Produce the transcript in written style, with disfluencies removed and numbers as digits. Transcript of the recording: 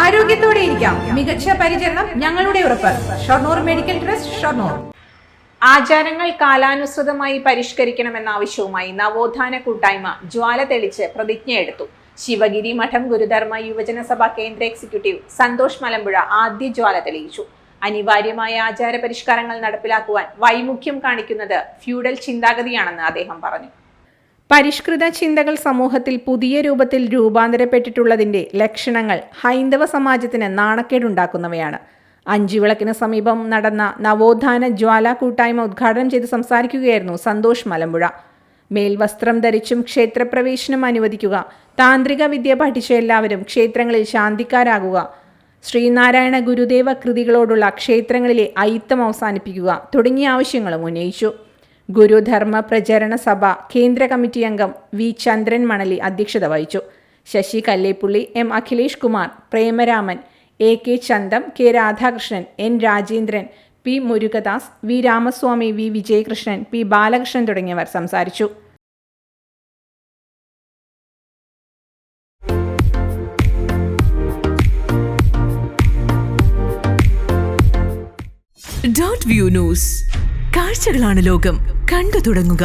ആരോഗ്യത്തോടെ ഇരിക്കാം. മികച്ച പരിചരണം ഞങ്ങളുടെ ഉറപ്പ്. Shoranur medical trust, Shoranur. ആചാരങ്ങൾ കാലാനുസൃതമായി പരിഷ്കരിക്കണമെന്ന ആവശ്യവുമായി നവോത്ഥാന കൂട്ടായ്മ ജ്വാല തെളിച്ച് പ്രതിജ്ഞയെടുത്തു. ശിവഗിരി മഠം ഗുരുധർമ്മ യുവജന സഭ കേന്ദ്ര എക്സിക്യൂട്ടീവ് സന്തോഷ് മലമ്പുഴ ആദ്യ ജ്വാല തെളിയിച്ചു. അനിവാര്യമായ ആചാര പരിഷ്കാരങ്ങൾ നടപ്പിലാക്കുവാൻ വൈമുഖ്യം കാണിക്കുന്നത് ഫ്യൂഡൽ ചിന്താഗതിയാണെന്ന് അദ്ദേഹം പറഞ്ഞു. പരിഷ്കൃത ചിന്തകൾ സമൂഹത്തിൽ പുതിയ രൂപത്തിൽ രൂപാന്തരപ്പെട്ടിട്ടുള്ളതിന്റെ ലക്ഷണങ്ങൾ ഹൈന്ദവ സമാജത്തിന് നാണക്കേടുണ്ടാക്കുന്നവയാണ്. അഞ്ചുവിളക്കിന് സമീപം നടന്ന നവോത്ഥാന ജ്വാല കൂട്ടായ്മ ഉദ്ഘാടനം ചെയ്ത് സംസാരിക്കുകയായിരുന്നു സന്തോഷ് മലമ്പുഴ. മേൽവസ്ത്രം ധരിച്ചും ക്ഷേത്രപ്രവേശനം അനുവദിക്കുക, താന്ത്രിക വിദ്യ പഠിച്ച എല്ലാവരും ക്ഷേത്രങ്ങളിൽ ശാന്തിക്കാരാകുക, ശ്രീനാരായണ ഗുരുദേവ കൃതികളോടുള്ള ക്ഷേത്രങ്ങളിലെ അയിത്തം അവസാനിപ്പിക്കുക തുടങ്ങിയ ആവശ്യങ്ങളും ഉന്നയിച്ചു. ഗുരുധർമ്മ പ്രചരണ സഭ കേന്ദ്ര കമ്മിറ്റി അംഗം വി ചന്ദ്രൻ മണലി അധ്യക്ഷത വഹിച്ചു. Sasi Kallepulli, M Akhilesh Kumar, Premaraman, A K Chantham, K Radhakrishnan, N Rajendran, P Murugadas, V Ramaswamy, V Vijayakrishnan, P Balakrishnan തുടങ്ങിയവർ സംസാരിച്ചു. Dot View News. കാഴ്ചകളാണ് ലോകം. കണ്ടു തുടങ്ങുക.